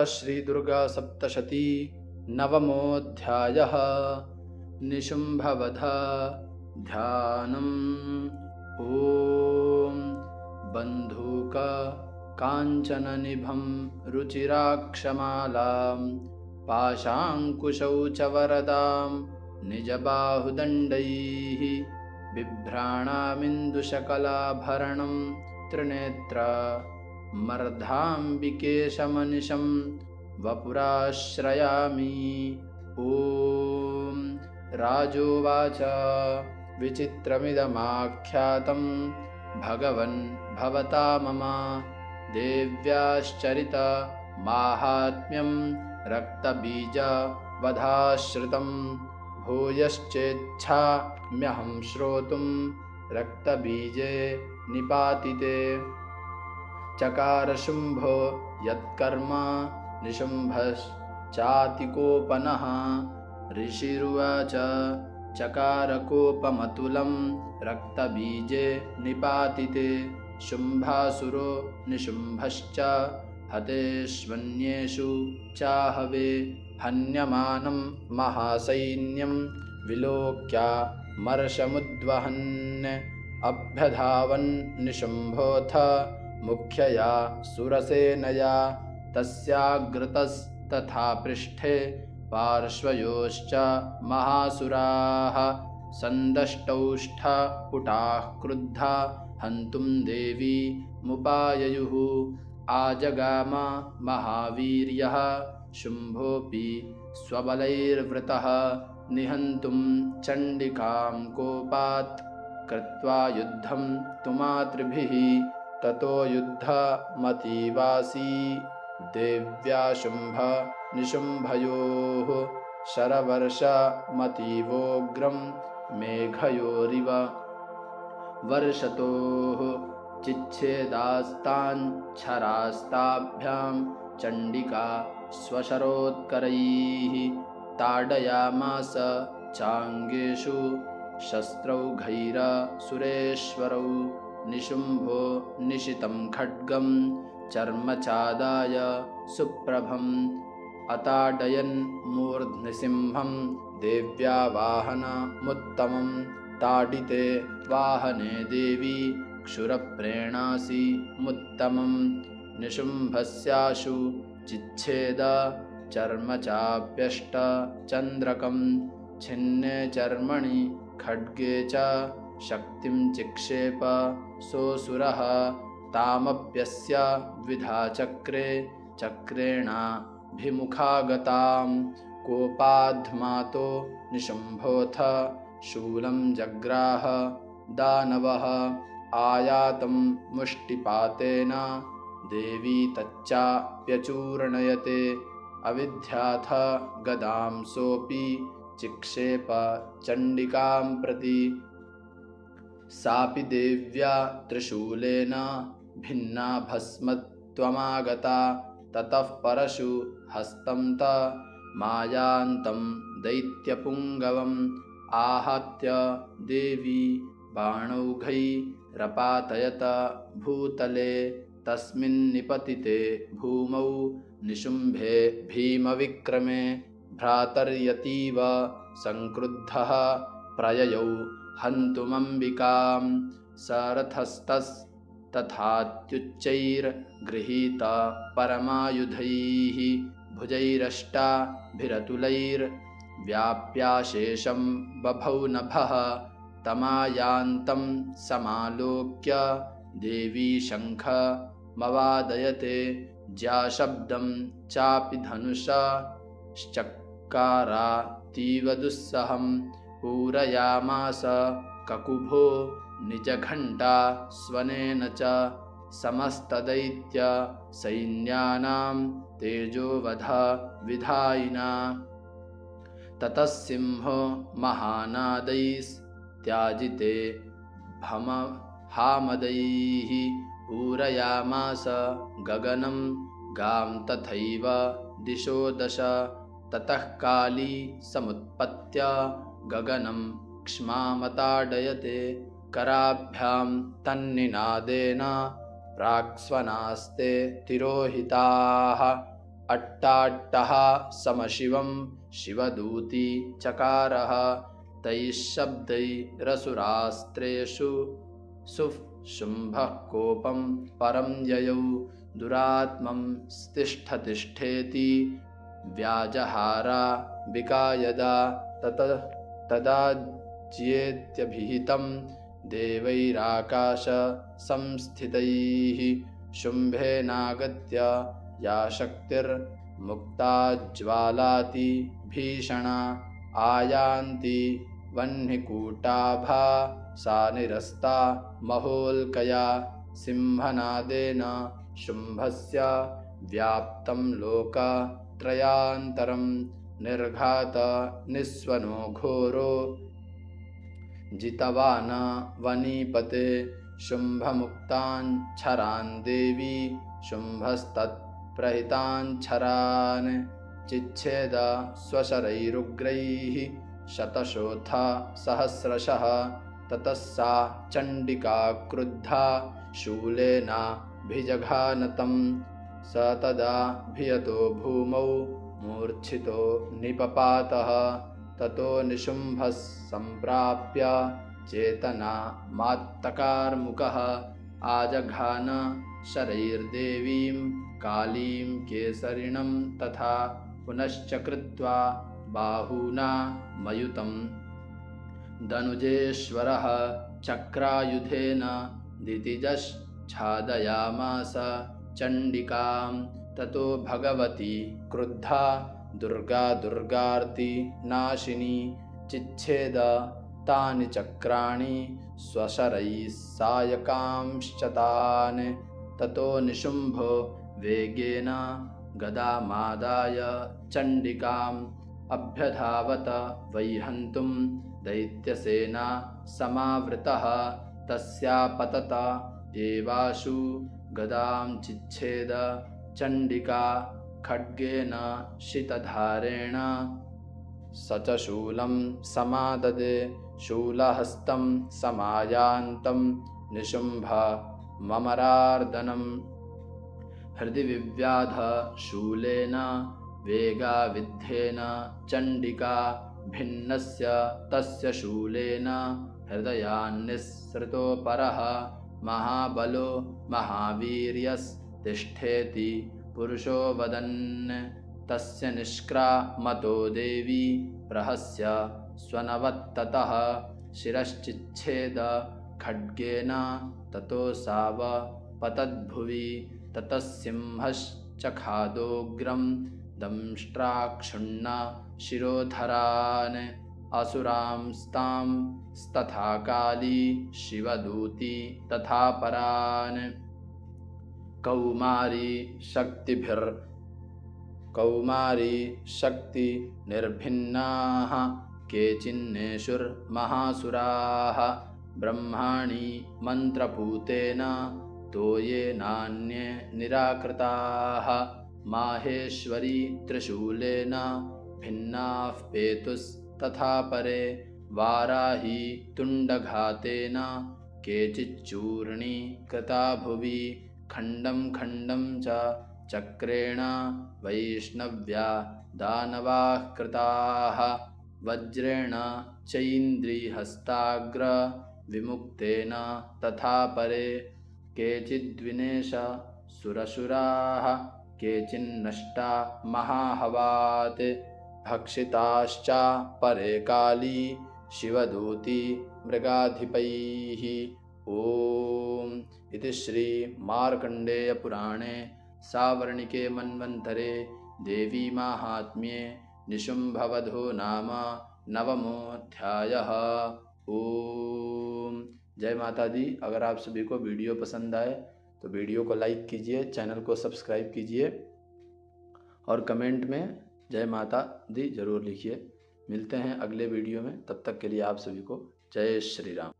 श्रीदुर्गासप्तशती नवमोऽध्यायः। निशुम्भवध ध्यानम्। ॐ बन्धूक काञ्चननिभं रुचिराक्षमालां पाशाङ्कुशौ च वरदां निजबाहुदण्डैः बिभ्राणामिन्दुशकलाभरणं त्रिनेत्र मर्धाम्बिकेशमनिशं वपुराश्रयामि। ॐ राजोवाच विचित्रमिदमाख्यातं भगवन् भवता मम देव्याश्चरित माहात्म्यं रक्तबीजवधाश्रितं भूयश्चेच्छाम्यहं श्रोतुं रक्तबीजे निपातिते। चकार शुम्भो यत्कर्म निशुम्भश्चातिकोपनः ऋषिरुवाच चकारकोपमतुलं रक्तबीजे निपातिते शुम्भासुरो निशुम्भश्च हतेष्वन्येषु चाहवे हन्यमानं महासैन्यं विलोक्य मर्षमुद्वहन् अभ्यधावन् निशुम्भोऽथ मुख्यया सुरसेनया तस्याग्रतस्तथा पृष्ठे पार्श्वयोश्च महासुराः सन्दष्टौष्ठपुटाः क्रुद्धा हन्तुं देवी मुपाययुः। आजगाम महावीर्यः शुम्भोऽपि स्वबलैर्वृतः निहन्तुं चण्डिकां कोपात् कृत्वा युद्धं तु मातृभिः। ततो युद्धमतीवासी देव्या शुम्भ निशुम्भयोः शरवर्षमतीवोग्रं मेघयोरिव वर्षतोः चिच्छेदास्ताञ्छरास्ताभ्यां चण्डिका स्वशरोत्करैः ताडयामास चाङ्गेषु शस्त्रौघैरसुरेश्वरौ। निशुम्भो निशितं खड्गं चर्मचादाय सुप्रभम् अताडयन् मूर्ध्निसिंहं देव्या वाहनमुत्तमं। ताडिते वाहने देवी क्षुरप्रेणासि मुत्तमं। निशुम्भस्याशु चिच्छेद चर्मचाप्यष्ट चन्द्रकं छिन्ने चर्मणि खड्गे च शक्तिं चिक्षेप सोऽसुरः तामप्यस्य द्विधा चक्रे चक्रेणाभिमुखागतां। कोपाध्मातो निशुम्भोऽथ शूलं जग्राह दानवः आयातं मुष्टिपातेन देवी तच्चाप्यचूर्णयते अविद्याथ गदां सोऽपि चिक्षेप चण्डिकां प्रति। सापि देव्या त्रिशूलेन भिन्ना भस्मत्वमागता ततः परशु हस्तं त मायान्तं दैत्यपुङ्गवम् आहत्य देवी बाणौघैरपातयत भूतले तस्मिन्निपतिते भूमौ निशुम्भे भीमविक्रमे। भ्रातर्यतीव संक्रुद्धः प्रययौ हन्तुमम्बिकां सरथस्तस्तथात्युच्चैर्गृहीत परमायुधैः भुजैरष्टाभिरतुलैर्व्याप्याशेषं बभौ नभः। तमायान्तं समालोक्य देवी शङ्खमवादयते ज्याशब्दं चापि धनुषा श्चक्कारातीव दुस्सहं। पूरयामास ककुभो निजघण्टा स्वनेन च समस्तदैत्य सैन्यानां तेजोवध विधायिना। ततः सिंहो महानादैस्त्याजिते हामदैः पूरयामास गगनं गां तथैव दिशो दश। ततः काली समुत्पत्य गगनं क्ष्मामताडयते कराभ्यां तन्निनादेन प्राक्स्वनास्ते तिरोहिताः अट्टाट्टः समशिवं शिवदूती चकारः तैः शब्दैरसुरास्त्रेषु शुम्भः कोपं परं ययौ दुरात्मं तिष्ठतिष्ठेति व्याजहारा विकायदा तदा ज्येत्यभिहितं देवैराकाश संस्थितैः शुम्भेनागत्य या शक्तिर्मुक्ता ज्वालाति भीषणा आयान्ति वह्निकूटाभा सा निरस्ता महोल्कया सिंहनादेन शुम्भस्य व्याप्तं लोकत्रयान्तरं निर्घात निस्वनो घोरो जितवान वनीपते शुम्भमुक्तान् छरान् देवी शुम्भस्तत्प्रहितान् छरान् चिच्छेद स्वशरैरुग्रैः शतशोऽथ सहस्रशः ततः सा चण्डिका क्रुद्धा शूलेनाभिजघानतं स तदा भियतो भूमौ मूर्छितो निपपातः ततो निशुम्भः सम्प्राप्य चेतना मात्तकार्मुकः आजघान शरैर्देवीं कालीं केसरिणं तथा पुनश्च कृत्वा बाहुना मयुतं दनुजेश्वरः चक्रायुधेन दितिजश्छादयामास चण्डिकां ततो भगवती क्रुद्धा दुर्गा दुर्गार्ति नाशिनी चिच्छेद तानि चक्राणि स्वशरैः सायकांश्च तान् ततो निशुम्भो वेगेन गदामादाय चण्डिकाम् अभ्यधावत वैहन्तुं दैत्यसेना समावृतः तस्यापतत एवाशु गदां चिच्छेद चण्डिका खड्गेन शितधारेण स च शूलं समाददे शूलहस्तं समायान्तं निशुम्भ ममरार्दनं हृदि विव्याध शूलेन वेगाविद्धेन चण्डिका भिन्नस्य तस्य शूलेन हृदयान्निःसृतो परः महाबलो महावीर्यस्तिष्ठेति पुरुषो वदन् तस्य निष्क्रामतो देवी प्रहस्य स्वनवत्ततः शिरश्चिच्छेद खड्गेन ततो सावपतद्भुवि ततः सिंहश्चखादोग्रं दंष्ट्राक्षुण्ण शिरोधरान् असुरांस्तांस्तथा काली शिवदूती तथा परान् कौमारी शक्ति निर्भिन्नाः केचिन्नेषुर्महासुराः ब्रह्माणि मन्त्रपूतेन तोये नान्ये निराकृताः माहेश्वरी त्रिशूलेन भिन्नाः पेतुस्तथा परे वाराही तुण्डघातेन केचिच्चूर्णी कृता भुवि खण्डं खण्डं च चक्रेण वैष्णव्या दानवाः कृताः वज्रेण चैन्द्रिहस्ताग्र विमुक्तेन तथा परे केचिद्विनेश सुरसुराः केचिन्नष्टा महाहवात् भक्षिताश्च परे काली शिवदूती मृगाधिपैः। ओम इति श्री मार्कण्डेय पुराणे सावर्णिके मन्वन्तरे देवी माहात्म्ये निशुम्भवधो नाम नवमोऽध्यायः। ओम जय माता दी। अगर आप सभी को वीडियो पसंद आए तो वीडियो को लाइक कीजिए, चैनल को सब्सक्राइब कीजिए और कमेंट में जय माता दी जरूर लिखिए। मिलते हैं अगले वीडियो में, तब तक के लिए आप सभी को जय श्री राम।